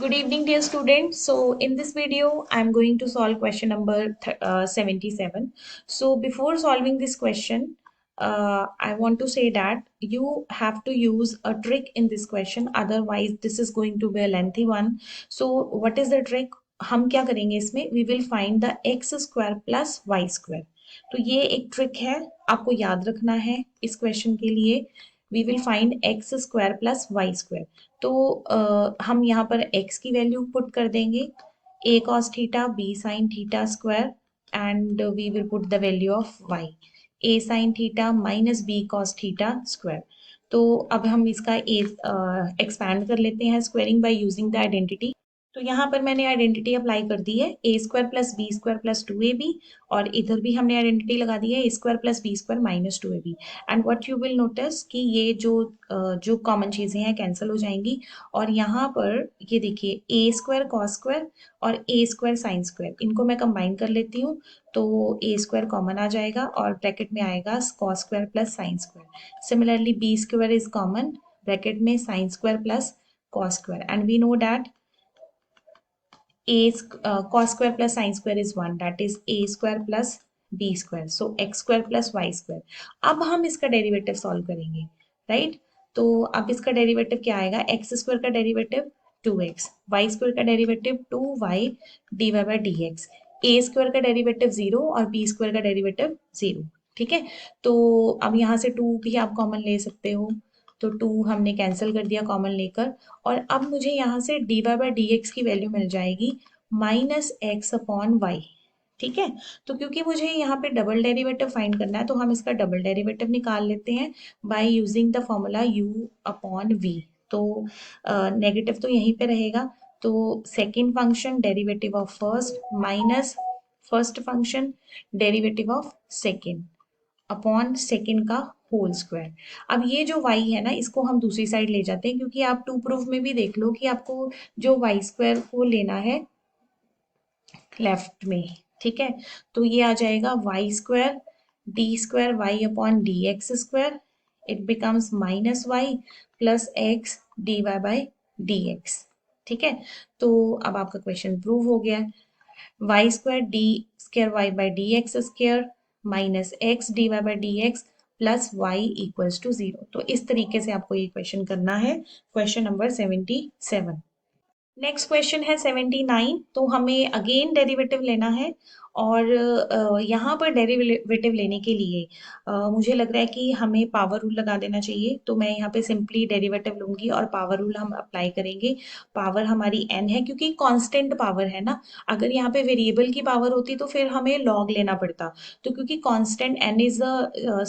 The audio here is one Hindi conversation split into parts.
Good evening, dear students. So, in this video, I'm going to solve question number 77. So, before solving this question, I want to say that you have to use a trick in this question. Otherwise, this is going to be a lengthy one. So, what is the trick? हम क्या करेंगे इसमें? We will find the x square plus y square. तो ये एक ट्रिक है, आपको याद रखना है इस क्वेश्चन के लिए. We will find x square plus y square. तो हम यहाँ पर x की वैल्यू पुट कर देंगे a cos theta b sin theta square and we will put the value of y a sin theta minus b cos theta square. तो अब हम इसका a एक्सपैंड कर लेते हैं squaring by using the identity. तो यहाँ पर मैंने आइडेंटिटी अप्लाई कर दी है a square plus b square plus two A b और इधर भी हमने आइडेंटिटी लगा दी है a square plus b square minus two A B. And what you will notice कि ये जो कॉमन चीजें हैं कैंसिल हो जाएंगी और यहाँ पर ये देखिए ए स्क्वायर कॉस स्क्वायर और ए स्क्वायर साइन स्क्वायर इनको मैं कंबाइन कर लेती हूँ. तो ए स्क्वायर कॉमन आ जाएगा और ब्रैकेट में आएगा cos square plus sine square. Similarly b square is common bracket में sine square plus cos square and we know that cos square plus sin square is 1, that is a square plus b square, so x square plus y square. अब हम इसका डेरिवेटिव सॉल्व करेंगे, राइट. तो अब इसका डेरिवेटिव क्या आएगा? एक्स स्क्वायर का डेरिवेटिव 2x, वाई स्क्वायर का derivative 2y dy by D x, A square का डेरिवेटिव 0 और बी स्क्वायर का डेरिवेटिव 0. ठीक है. तो अब यहाँ से 2 भी आप कॉमन ले सकते हो. तो 2 हमने कैंसिल कर दिया कॉमन लेकर और अब मुझे यहाँ से D Y by D x की वैल्यू मिल जाएगी माइनस एक्स अपॉन वाई. ठीक है. तो क्योंकि मुझे यहाँ पे डबल डेरिवेटिव फाइंड करना है तो हम इसका डबल डेरिवेटिव निकाल लेते हैं bye using the formula u upon v. तो नेगेटिव तो यहीं पे रहेगा. तो second function derivative of first minus first function derivative of second upon second का होल स्क्वायर. अब ये जो y है ना इसको हम दूसरी साइड ले जाते हैं क्योंकि आप टू प्रूफ में भी देख लो कि आपको जो y स्क्वायर को लेना है लेफ्ट में. ठीक है. तो ये आ जाएगा Y square D square Y upon D X square. It becomes minus Y plus X D Y by D X. ठीक है. तो अब आपका क्वेश्चन प्रूव हो गया. Y square D square Y by D X square minus X D Y by D X plus Y equals to 0. तो इस तरीके से आपको ये क्वेश्चन करना है. Question number 77. नेक्स्ट क्वेश्चन है 79. तो हमें अगेन डेरिवेटिव लेना है और यहाँ पर डेरिवेटिव लेने के लिए मुझे लग रहा है कि हमें पावर रूल लगा देना चाहिए. तो मैं यहाँ पे सिंपली डेरिवेटिव लूंगी और पावर रूल हम अप्लाई करेंगे. पावर हमारी n है क्योंकि कांस्टेंट पावर है ना. अगर यहाँ पे वेरिएबल की पावर होती तो फिर हमें लॉग लेना पड़ता. तो क्योंकि constant n is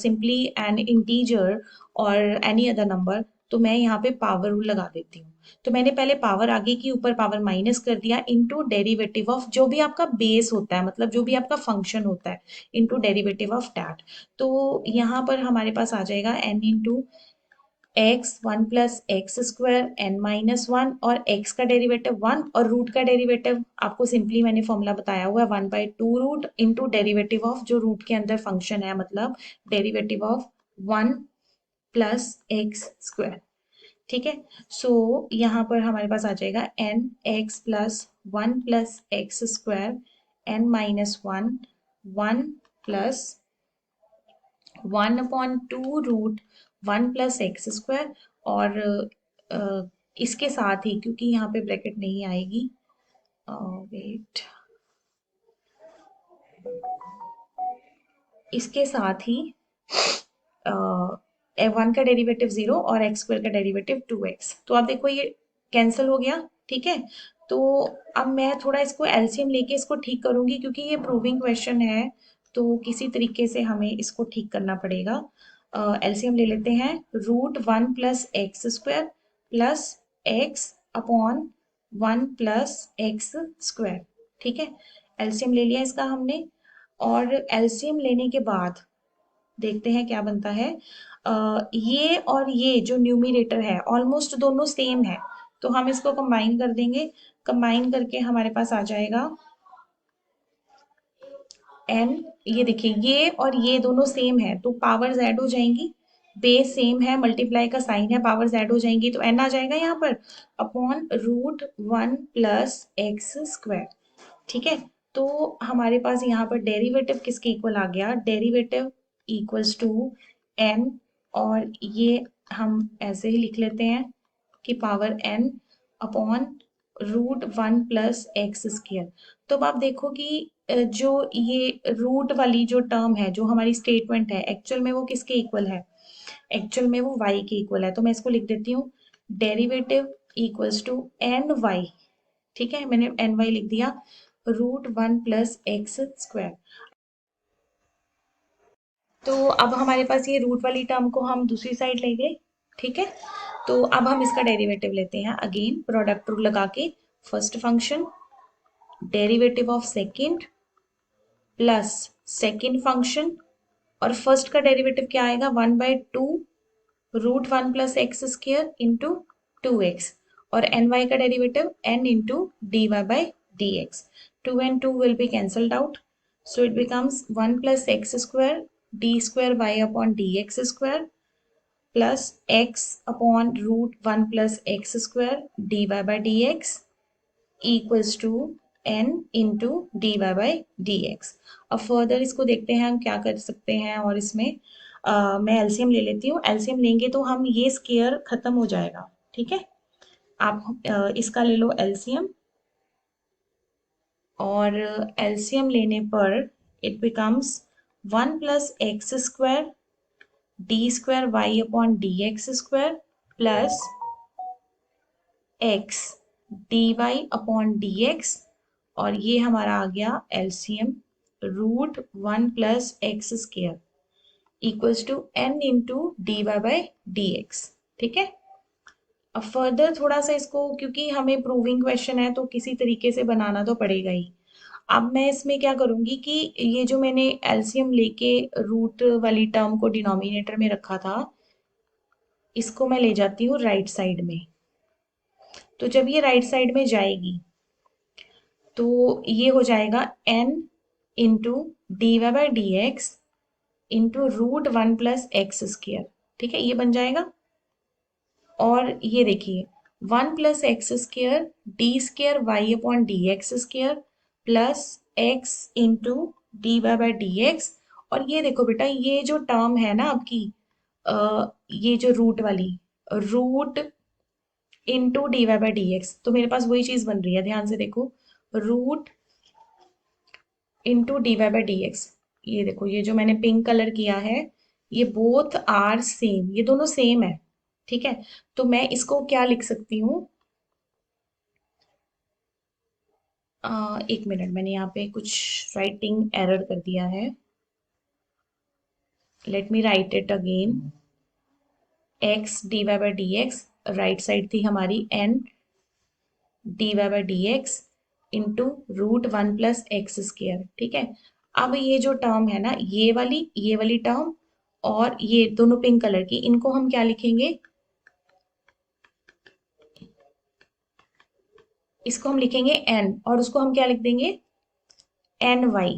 simply N integer और एनी अदर नंबर तो मैं यहाँ पे पावर रूल लगा देती हूँ. तो मैंने पहले पावर आगे की ऊपर पावर माइनस कर दिया इनटू डेरिवेटिव ऑफ जो भी आपका बेस होता है मतलब जो भी आपका फंक्शन होता है इनटू डेरिवेटिव ऑफ दैट. तो यहाँ पर हमारे पास आ जाएगा n into X 1 plus X square N minus 1 और x का डेरिवेटिव 1 और रूट का डेरिवेटिव आपको सिंपली मैंने फॉर्मूला बताया हुआ है 1/2 रूट इंटू डेरिवेटिव ऑफ जो रूट के अंदर फंक्शन है मतलब derivative of 1 plus X square. ठीक है. सो यहाँ पर हमारे पास आ जाएगा N X plus 1 plus X square N minus 1 1 plus 1/2 root 1 plus X square और इसके साथ ही क्योंकि यहाँ पे ब्रैकेट नहीं आएगी वेट इसके साथ ही 1 का डेरिवेटिव 0 और एक्स स्क्वायर का डेरिवेटिव 2x. तो आप देखो ये कैंसिल हो गया. ठीक है. तो अब मैं थोड़ा इसको एलसीएम लेके इसको ठीक करूंगी क्योंकि ये प्रूविंग क्वेश्चन है तो किसी तरीके से हमें इसको ठीक करना पड़ेगा. एलसीएम ले लेते हैं. Root 1 plus X square plus X upon 1 plus X square. ठीक है. एलसीएम ले लिया इसका हमने और एलसीएम लेने के बाद देखते हैं क्या बनता है. ये और ये जो न्यूमिरेटर है ऑलमोस्ट दोनों सेम है तो हम इसको कंबाइन कर देंगे. कंबाइन करके हमारे पास आ जाएगा n. ये देखिए ये और ये दोनों सेम है तो पावर्स ऐड हो जाएंगी. बेस सेम है, मल्टीप्लाई का साइन है, पावर्स ऐड हो जाएंगी तो एन आ जाएगा यहाँ पर upon root 1 plus X square. ठीक है, तो हमारे पास यहाँ पर डेरिवेटिव किसके इक्वल आ गया, डेरिवेटिव इक्वल्स टू एन, और ये हम ऐसे ही लिख लेते हैं कि power N upon root 1 plus X square. तो अब आप देखो कि जो ये रूट वाली जो टर्म है, जो हमारी स्टेटमेंट है, एक्चुअल में वो किसके इक्वल है, एक्चुअल में वो y के इक्वल है। तो मैं इसको लिख देती हूँ derivative equals to N Y. ठीक है, मैंने एन वाई लिख दिया, रूट 1 प्लस एक्स स्क्वायर। तो अब हमारे पास ये रूट वाली टर्म को हम दूसरी साइड ले गए। ठीक है, तो अब हम इसका डेरिवेटिव लेते हैं, अगेन प्रोडक्ट रूल लगा के, first function derivative of second plus second function, और फर्स्ट का डेरिवेटिव क्या आएगा, 1/2 root 1 plus X square into 2x, और एन वाई का derivative n into D Y by D X. 2 and 2 will be cancelled out, so it becomes 1 plus x square d square y upon dx square plus x upon root 1 plus x square dy by dx equals to n into dy by dx। अब फर्दर इसको देखते हैं हम क्या कर सकते हैं, और इसमें मैं एलसीएम ले लेती हूँ। एलसीएम लेंगे तो हम ये स्केयर खत्म हो जाएगा। ठीक है, आप इसका ले लो एलसीएम, और एलसीएम लेने पर it becomes 1 plus X square D square Y upon D X square plus X D Y upon D x, और ये हमारा आ गया LCM root 1 plus X square equals to N into D Y by D X. ठीक है, अब फर्दर थोड़ा सा इसको, क्योंकि हमें प्रूविंग क्वेश्चन है तो किसी तरीके से बनाना तो पड़ेगा ही। अब मैं इसमें क्या करूंगी कि ये जो मैंने एलसीएम लेके रूट वाली टर्म को डिनोमिनेटर में रखा था, इसको मैं ले जाती हूँ राइट साइड में। तो जब ये राइट साइड में जाएगी तो ये हो जाएगा n into D Y by D X into root 1 plus X square. ठीक है, ये बन जाएगा, और ये देखिए 1 plus X square D square Y upon D X square plus X into D Y by D x. और ये देखो बेटा, ये जो टर्म है ना आपकी, ये जो रूट वाली, root into D Y by D x, तो मेरे पास वही चीज बन रही है, ध्यान से देखो, root into D Y by D X. ये देखो, ये जो मैंने पिंक कलर किया है, ये बोथ आर सेम, ये दोनों सेम है। ठीक है, तो मैं इसको क्या लिख सकती हूँ, एक मिनट, मैंने यहाँ पे कुछ राइटिंग एरर कर दिया है, let me write it again. X D Y by D X, right side थी हमारी N D Y by D X into root 1 plus X square. ठीक है, अब ये जो टर्म है ना, ये वाली टर्म और ये दोनों पिंक कलर की, इनको हम क्या लिखेंगे, इसको हम लिखेंगे n, और उसको हम क्या लिख देंगे, एन वाई।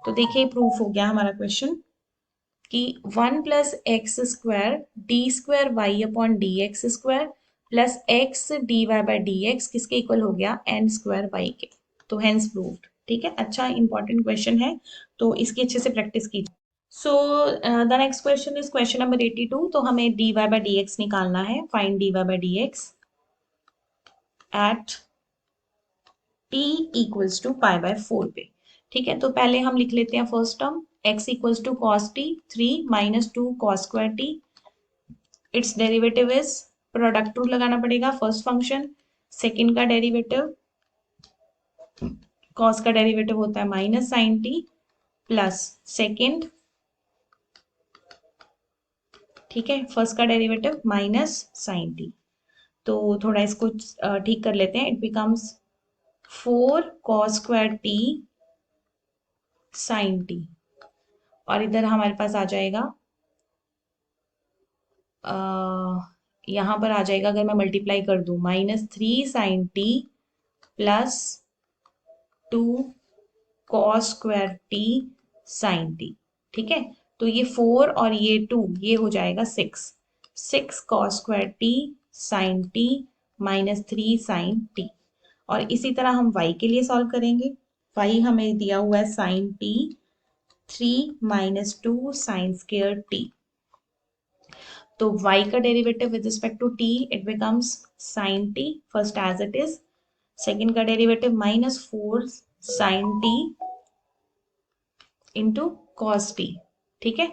तो देखिए प्रूफ हो गया हमारा क्वेश्चन कि 1 plus X square D square Y upon D X square plus X D Y by D x किसके इक्वल हो गया, एन स्क्वायर वाई के। तो हेंस प्रूव्ड। ठीक है, अच्छा इंपॉर्टेंट क्वेश्चन है, तो इसकी अच्छे से प्रैक्टिस कीजिए। So the next question is question number 82। तो हमें D Y by D X निकालना है, find D Y by D X at t equals to pi by 4 पे। ठीक है, तो पहले हम लिख लेते हैं first term, x equals to cos T 3 minus 2 cos square T. It's derivative is, product rule लगाना पड़ेगा, फर्स्ट फंक्शन सेकंड का डेरिवेटिव, कॉस का डेरिवेटिव होता है minus sine T plus second, ठीक है, फर्स्ट का डेरिवेटिव माइनस साइन टी। तो थोड़ा इसको ठीक कर लेते हैं, it becomes 4 cos square T sine T, और इधर हमारे पास आ जाएगा, यहाँ पर आ जाएगा, अगर मैं मल्टीप्लाई कर दूं, -3 sine T plus 2 cos square T sine T. ठीक है, तो ये 4 और ये 2, ये हो जाएगा 6। 6 cos square T sine T minus 3 sine T. और इसी तरह हम y के लिए सॉल्व करेंगे। y हमें दिया हुआ है sine T 3 minus 2 sine square t. तो y का derivative with respect to t it becomes sine t first as it is, second का derivative minus 4 sine t into cos T, ठीक है।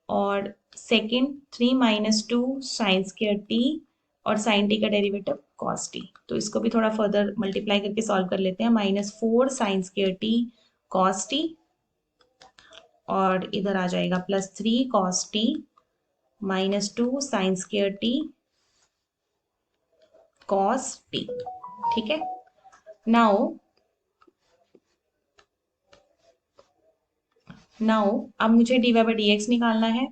और second 3 minus 2 sine square t और साइन टी का डेरिवेटिव कॉस टी। तो इसको भी थोड़ा फर्दर मल्टीप्लाई करके सॉल्व कर लेते हैं। Minus 4 sine square T cos T और इधर आ जाएगा plus 3 cos T minus 2 sine square T cos T, ठीक है। नाउ अब मुझे D Y by D X निकालना है।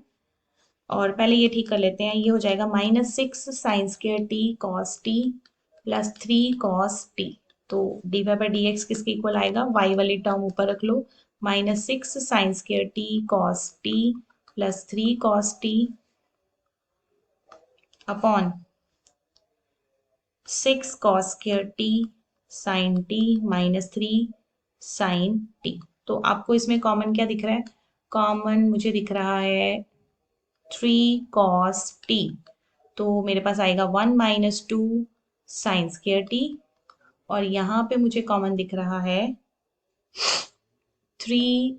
और पहले ये ठीक कर लेते हैं। ये हो जाएगा minus 6 sine square T cos T plus 3 cos t. तो d Y by D x किसके इक्वल आएगा, वाई वाली टर्म ऊपर रख लो, minus 6 sine square T cos T plus 3 cos T upon 6 cos square T sine T minus 3 sine T. तो आपको इसमें कॉमन क्या दिख रहा है, कॉमन मुझे दिख रहा है 3 कॉस टी। तो मेरे पास आएगा 1 माइनस 2 साइन स्क्वायर टी और यहाँ पे मुझे कॉमन दिख रहा है 3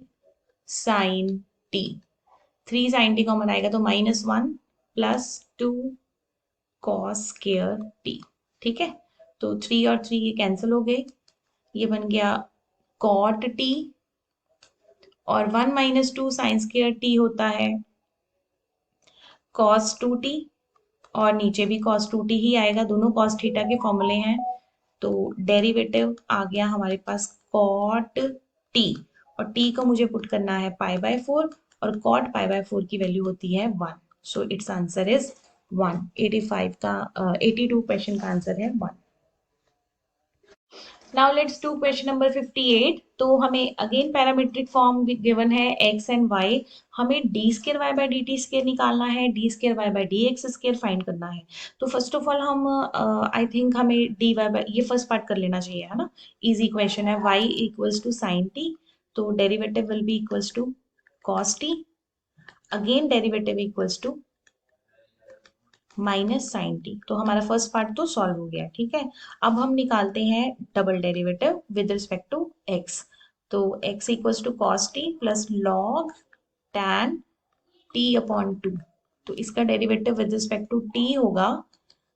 sine T. 3 sine T common आएगा तो -1 प्लस 2 कॉस स्क्वायर टी, ठीक है। तो 3 और 3 ये कैंसिल हो गए, ये बन गया कॉट टी और 1 माइनस 2 साइन स्क्वायर टी होता है कॉस 2t और नीचे भी cos 2t ही आएगा, दोनों cos थीटा के फॉर्मूले हैं। तो डेरिवेटिव आ गया हमारे पास cot t और t को मुझे पुट करना है π/4 और cot π/4 की वैल्यू होती है 1। So it's answer is 1। 85 का 82 क्वेश्चन का आंसर है 1। Now let's do question number 58। तो हमें अगेन पैरामीट्रिक फॉर्म गिवन है x एंड y। हमें D square Y by D T square निकालना है, D square Y by D X square find करना है। तो फर्स्ट ऑफ ऑल हम आई थिंक हमें डी वाई बाई ये फर्स्ट पार्ट कर लेना चाहिए, है ना। इजी क्वेश्चन है। y equals to sine T, तो derivative will be equals to cos T, again derivative equals to minus sine T. तो हमारा फर्स्ट पार्ट तो सॉल्व हो गया, ठीक है। अब हम निकालते हैं double derivative with respect to X. तो x equals to cos T plus log tan T upon 2। तो इसका derivative with respect to T होगा,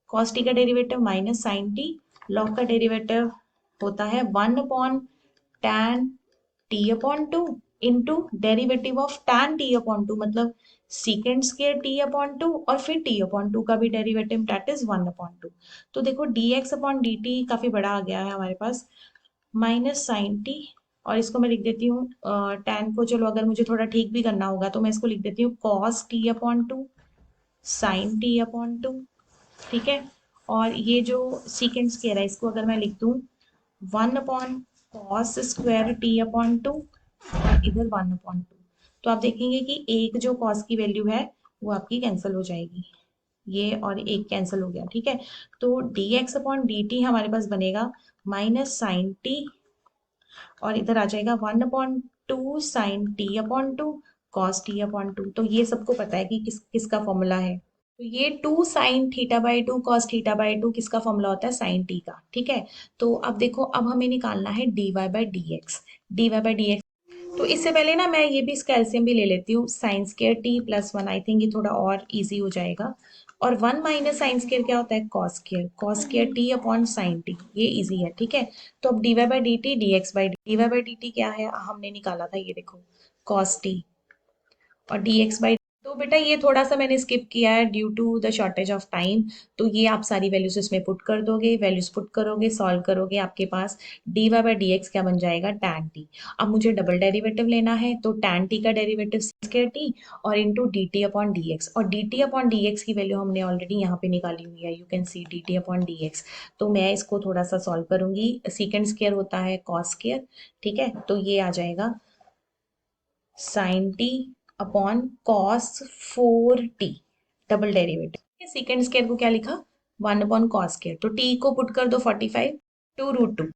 कॉस टी का derivative minus sine T, log का डेरिवेटिव होता है 1 upon tan T upon 2 into derivative of tan T upon 2, मतलब सीकेंड स्केयर टी अपॉन 2 और फिर टी अपॉन 2 का भी डेरिवेटिव दैट इज 1 अपॉन 2। तो देखो D x upon D T काफी बड़ा आ गया है हमारे पास, माइनस साइन टी। और इसको मैं लिख देती हूँ टैन को, चलो अगर मुझे थोड़ा ठीक भी करना होगा तो मैं इसको लिख देती हूँ cos T upon 2 sine T upon 2, ठीक है। और ये जो सीकेंड स्केयर है इसको अगर मैं लिख दूँ 1 upon cos square T upon 2 और इधर 1 अपॉन 2, तो आप देखेंगे कि एक जो कॉस की वैल्यू है वो आपकी कैंसिल हो जाएगी, ये और एक कैंसिल हो गया, ठीक है। तो D x upon D T हमारे पास बनेगा माइनस साइन टी और इधर आ जाएगा 1 upon 2 sine T upon 2 cos T upon 2। तो ये सबको पता है कि किसका फॉर्मूला है। तो ये 2 sine theta by 2 cos theta by 2 किसका फॉर्मूला होता है, साइन टी का, ठीक है। तो अब देखो, अब हमें निकालना है D Y by D X. D Y by D x, तो इससे पहले ना मैं ये भी इसका एलसीएम भी ले लेती हूँ, sine square T plus 1, I think ये थोड़ा और इजी हो जाएगा। और 1 माइनस साइन स्केयर क्या होता है, cos square T upon sine T, ये इजी है, ठीक है। तो अब D Y by D T D X by D Y by D T क्या है, हमने निकाला था, ये देखो कॉस टी और डी एक्स बाई। तो बेटा ये थोड़ा सा मैंने स्किप किया है due to the shortage of time. तो ये आप सारी वैल्यूज इसमें पुट कर दोगे, वैल्यूज पुट करोगे, सॉल्व करोगे, आपके पास d Y by D x क्या बन जाएगा, टैन टी। अब मुझे डबल डेरिवेटिव लेना है, तो टैन टी का डेरिवेटिव स्क्वायर टी और into d t upon D x, और d t upon D x की वैल्यू हमने ऑलरेडी यहाँ पे निकाली हुई है, you can see d t upon D x. तो मैं इसको थोड़ा सा सॉल्व करूंगी, सीकेंड स्केयर होता है कॉस स्केयर, ठीक है। तो ये आ जाएगा sine T upon cos 4t, double derivative. Second square को क्या लिखा, 1 अपॉन कॉस स्केयर, तो t को पुट कर दो 45 टू रूट 2,